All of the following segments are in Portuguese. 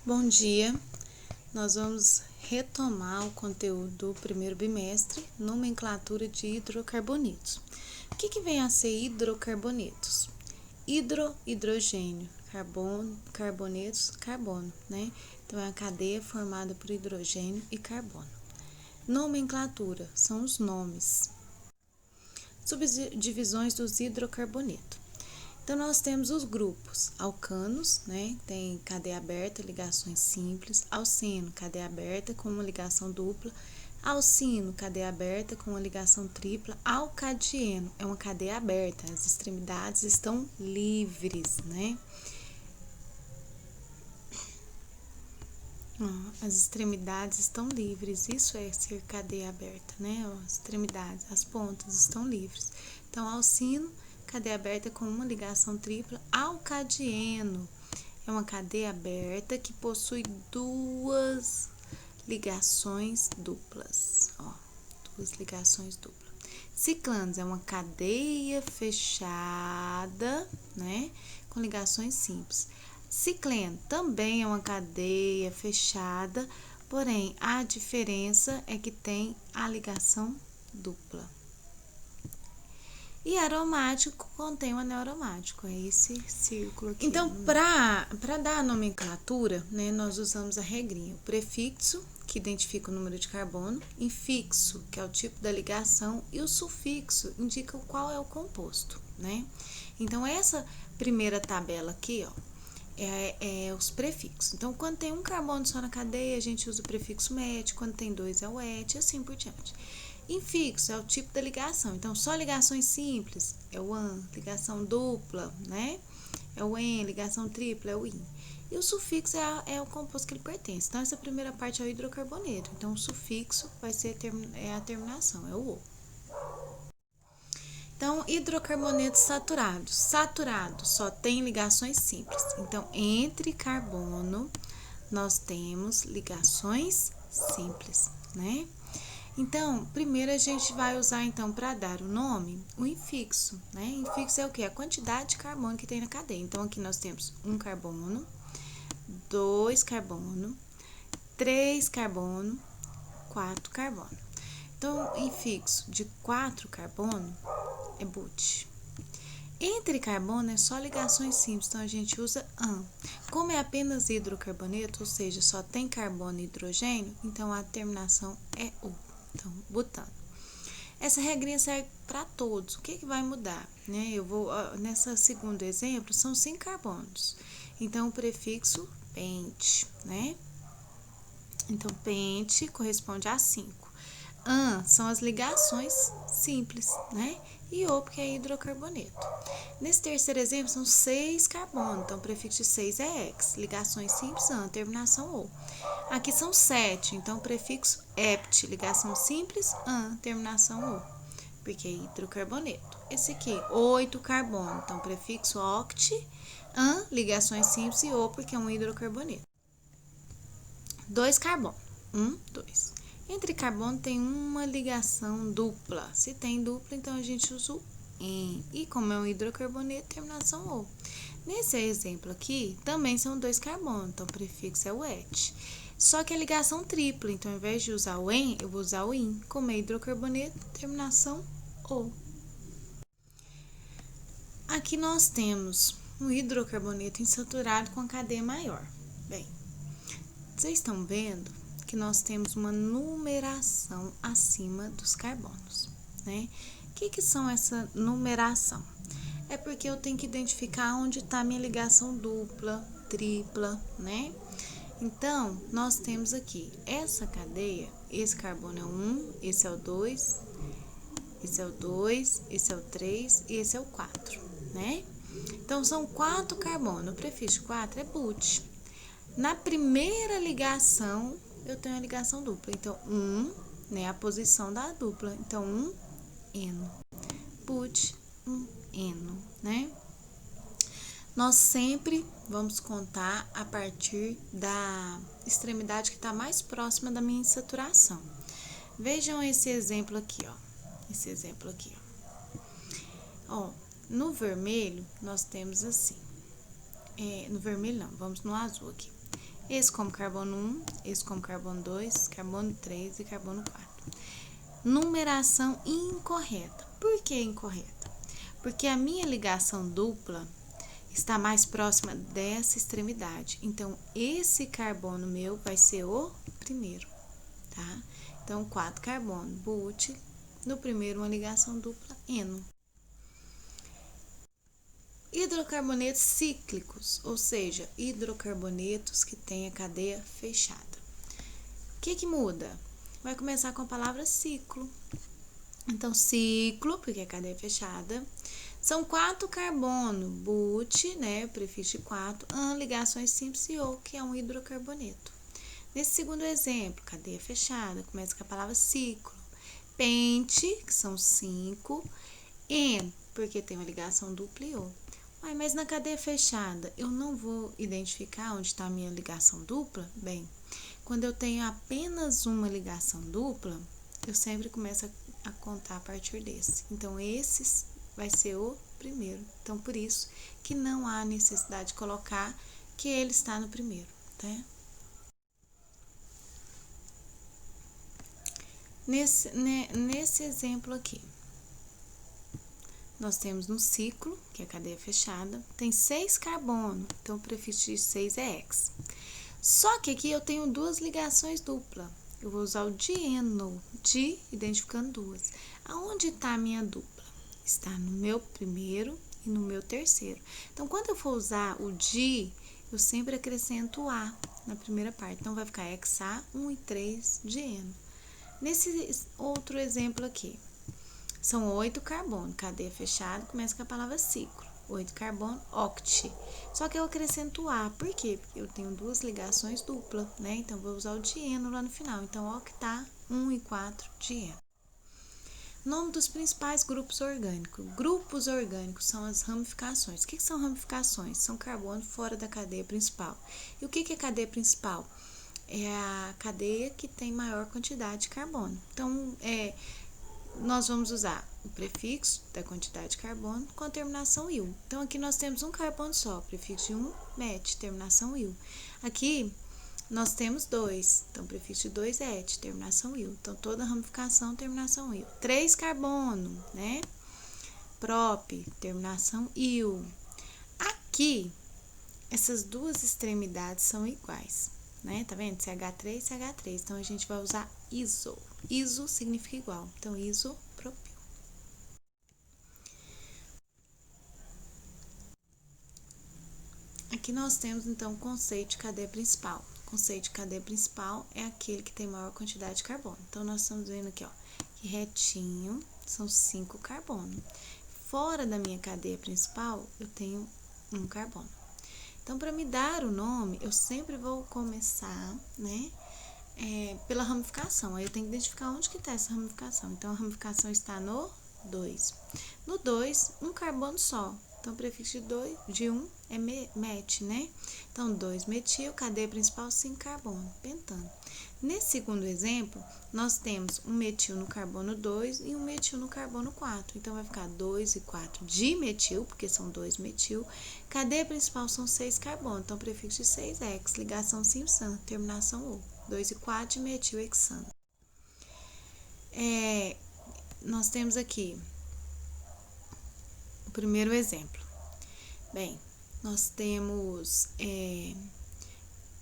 Bom dia, nós vamos retomar o conteúdo do primeiro bimestre, nomenclatura de hidrocarbonetos. O que vem a ser hidrocarbonetos? Hidrogênio, carbono, carbonetos, carbono, né? Então, é a cadeia formada por hidrogênio e carbono. Nomenclatura, são os nomes. Subdivisões dos hidrocarbonetos. Então, nós temos os grupos alcanos, né? Tem cadeia aberta, ligações simples. Alceno, cadeia aberta com uma ligação dupla. Alcino, cadeia aberta com uma ligação tripla. Alcadieno, é uma cadeia aberta, as extremidades estão livres, né? As extremidades estão livres, isso é ser cadeia aberta, né? As extremidades, as pontas estão livres. Então, alcino, cadeia aberta com uma ligação tripla. Alcadieno é uma cadeia aberta que possui duas ligações duplas. Duas ligações duplas. Ciclanos é uma cadeia fechada, né, com ligações simples. Cicleno também é uma cadeia fechada, porém a diferença é que tem a ligação dupla. E aromático contém o anel aromático, é esse círculo aqui. Então, para dar a nomenclatura, né, nós usamos a regrinha. O prefixo, que identifica o número de carbono, infixo, que é o tipo da ligação, e o sufixo indica qual é o composto, né? Então, essa primeira tabela aqui, é os prefixos. Então, quando tem um carbono só na cadeia, a gente usa o prefixo met, quando tem dois é o et, e assim por diante. Infixo é o tipo da ligação, então só ligações simples é o an, ligação dupla, né? É o en, ligação tripla é o in. E o sufixo é o composto que ele pertence. Então, essa primeira parte é o hidrocarboneto. Então, o sufixo vai ser a terminação, é o o. Então, hidrocarbonetos saturados. Saturado só tem ligações simples. Então, entre carbono, nós temos ligações simples, né? Então, primeiro a gente vai usar, então, para dar o nome, o infixo, né? Infixo é o quê? A quantidade de carbono que tem na cadeia. Então, aqui nós temos 1 carbono, 2 carbono, 3 carbono, 4 carbono. Então, infixo de 4 carbono é but. Entre carbono é só ligações simples, então a gente usa an. Como é apenas hidrocarboneto, ou seja, só tem carbono e hidrogênio, então a terminação é o. Então, butano. Essa regrinha serve para todos. O que vai mudar? Né? Nessa segundo exemplo, são 5 carbonos. Então, o prefixo pente, né? Então, pente corresponde a 5. An são as ligações simples, né? E o, porque é hidrocarboneto. Nesse terceiro exemplo, são 6 carbonos. Então, o prefixo de 6 é ex. Ligações simples, an, terminação o. Aqui são 7, então o prefixo ept, ligação simples, an, terminação o, porque é hidrocarboneto. Esse aqui, 8 carbono, então prefixo oct, an, ligações simples e o, porque é um hidrocarboneto. 2 carbono, 1, 2. Entre carbono tem uma ligação dupla. Se tem dupla, então a gente usa o en. E como é um hidrocarboneto, terminação o. Nesse exemplo aqui, também são 2 carbonos, então o prefixo é o et. Só que é ligação tripla, então ao invés de usar o en, eu vou usar o in. Como é hidrocarboneto, terminação o. Aqui nós temos um hidrocarboneto insaturado com a cadeia maior. Bem, vocês estão vendo que nós temos uma numeração acima dos carbonos, né? O que são essa numeração? É porque eu tenho que identificar onde está a minha ligação dupla, tripla, né? Então, nós temos aqui essa cadeia, esse carbono é o 1, esse é o 2, esse é o 2, esse é o 3 e esse é o 4, né? Então, são 4 carbonos, o prefixo 4 é but. Na primeira ligação, eu tenho a ligação dupla, então, 1, né, a posição da dupla, então, 1 eno, but, 1 eno, né? Nós sempre vamos contar a partir da extremidade que está mais próxima da minha insaturação. Vejam esse exemplo aqui, Esse exemplo aqui, no vermelho, nós temos assim. No vermelho não, vamos no azul aqui. Esse como carbono 1, esse como carbono 2, carbono 3 e carbono 4. Numeração incorreta. Por que incorreta? Porque a minha ligação dupla está mais próxima dessa extremidade. Então, esse carbono meu vai ser o primeiro, tá? Então, 4 carbono, but, no primeiro uma ligação dupla, eno. Hidrocarbonetos cíclicos, ou seja, hidrocarbonetos que têm a cadeia fechada. O que muda? Vai começar com a palavra ciclo. Então, ciclo, porque é cadeia fechada, são 4 carbono, but, né, prefixo 4, ligações simples e ou, que é um hidrocarboneto. Nesse segundo exemplo, cadeia fechada, começa com a palavra ciclo. Pente, que são 5, en, porque tem uma ligação dupla e ou. Mas na cadeia fechada, eu não vou identificar onde está a minha ligação dupla? Bem, quando eu tenho apenas uma ligação dupla, eu sempre começo a contar a partir desse. Então, esse vai ser o primeiro. Então, por isso que não há necessidade de colocar que ele está no primeiro, tá? Nesse exemplo aqui, nós temos no ciclo, que é a cadeia fechada, tem 6 carbono, então o prefixo de 6 é ex. Só que aqui eu tenho 2 ligações duplas. Eu vou usar o dieno, di, identificando 2. Aonde está a minha dupla? Está no meu primeiro e no meu terceiro. Então, quando eu for usar o di, eu sempre acrescento o a na primeira parte. Então, vai ficar hexa, 1 e 3, dieno. Nesse outro exemplo aqui, são 8 carbono, cadeia fechada, começa com a palavra ciclo. 8 carbono, oct. Só que eu acrescento A, por quê? Porque eu tenho 2 ligações duplas, né? Então, vou usar o dieno lá no final. Então, octa, 1 e 4, dieno. Nome dos principais grupos orgânicos. Grupos orgânicos são as ramificações. O que são ramificações? São carbono fora da cadeia principal. E o que é cadeia principal? É a cadeia que tem maior quantidade de carbono. Então, nós vamos usar o prefixo da quantidade de carbono com a terminação il. Então, aqui nós temos um carbono só, prefixo de 1, met, terminação il. Aqui, nós temos 2, então prefixo de 2 é et, terminação il. Então, toda ramificação, terminação il. 3 carbono, né? Prop, terminação il. Aqui, essas duas extremidades são iguais, né? Tá vendo? CH3, CH3. Então, a gente vai usar iso. Iso significa igual. Então, isopropil. Aqui nós temos, então, o conceito de cadeia principal. O conceito de cadeia principal é aquele que tem maior quantidade de carbono. Então, nós estamos vendo aqui, ó, que retinho são 5 carbono. Fora da minha cadeia principal, eu tenho 1 carbono. Então, para me dar o nome, eu sempre vou começar, né, pela ramificação. Aí eu tenho que identificar onde que está essa ramificação. Então, a ramificação está no 2. No 2, um carbono só. Então, o prefixo de 1 é met, né? Então, 2 metil, cadeia principal, 5 carbono, pentano. Nesse segundo exemplo, nós temos um metil no carbono 2 e um metil no carbono 4. Então, vai ficar 2 e 4 dimetil, porque são 2 metil. Cadeia principal são 6 carbono, então, prefixo de 6 é ex, ligação sim-san, terminação ou. 2 e 4 dimetil hexano. Nós temos aqui o primeiro exemplo. Bem, nós temos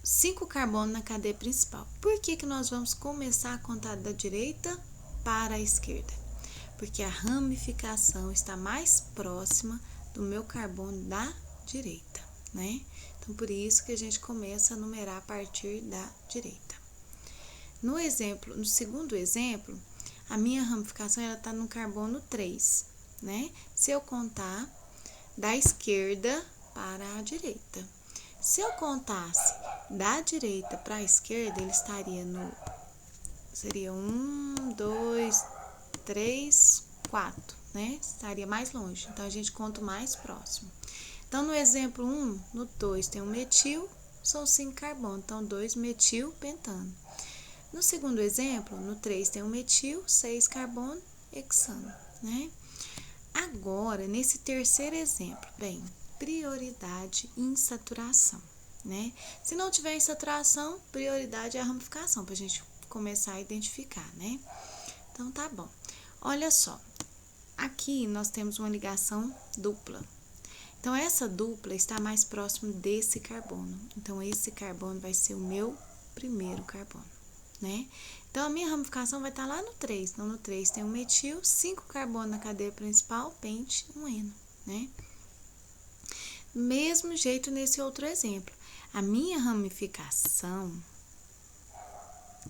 5 carbono na cadeia principal. Por que nós vamos começar a contar da direita para a esquerda? Porque a ramificação está mais próxima do meu carbono da direita, né? Então, por isso que a gente começa a numerar a partir da direita. No segundo exemplo, a minha ramificação está no carbono 3, né? Se eu contar da esquerda para a direita. Se eu contasse da direita para a esquerda, ele estaria seria 1, 2, 3, 4, né? Estaria mais longe. Então, a gente conta o mais próximo. Então, no exemplo 1, no 2 tem um metil, são 5 carbono. Então, 2 metil pentano. No segundo exemplo, no 3 tem um metil, 6 carbono, hexano, né? Agora, nesse terceiro exemplo, bem, prioridade em saturação, né? Se não tiver insaturação, prioridade é a ramificação, pra gente começar a identificar, né? Então, tá bom. Olha só, aqui nós temos uma ligação dupla. Então, essa dupla está mais próximo desse carbono. Então, esse carbono vai ser o meu primeiro carbono, né? Então, a minha ramificação vai estar lá no 3. Então, no 3 tem um metil, 5 carbono na cadeia principal, pente, um eno, né? Mesmo jeito nesse outro exemplo. A minha ramificação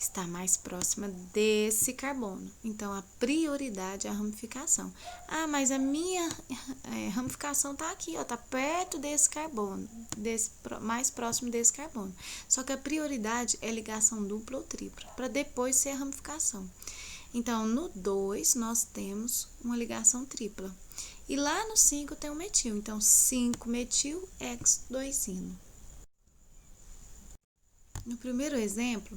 está mais próxima desse carbono. Então, a prioridade é a ramificação. Ah, mas a minha ramificação está aqui, ó, tá perto desse carbono, mais próximo desse carbono. Só que a prioridade é ligação dupla ou tripla, para depois ser a ramificação. Então, no 2, nós temos uma ligação tripla. E lá no 5 tem um metil. Então, 5-metil, X2-ino. No primeiro exemplo,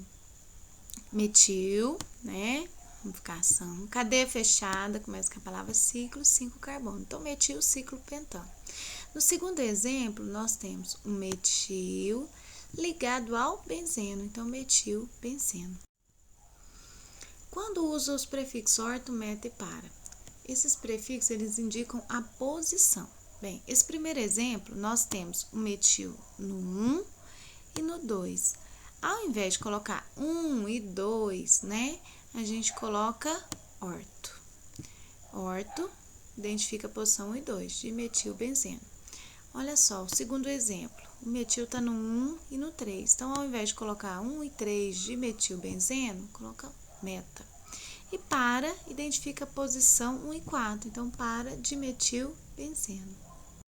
metil, né? Ramificação. Cadeia fechada, começa com a palavra ciclo, 5 carbono. Então, metil, ciclo, pentano. No segundo exemplo, nós temos um metil ligado ao benzeno. Então, metil, benzeno. Quando usa os prefixos orto, meta e para? Esses prefixos, eles indicam a posição. Bem, esse primeiro exemplo, nós temos o metil no 1 e no 2. Ao invés de colocar 1 e 2, né, a gente coloca orto. Orto identifica a posição 1 e 2 de metilbenzeno. Olha só, o segundo exemplo, o metil está no 1 e no 3. Então, ao invés de colocar 1 e 3 de metilbenzeno, coloca meta. E para, identifica a posição 1 e 4. Então, para de metilbenzeno.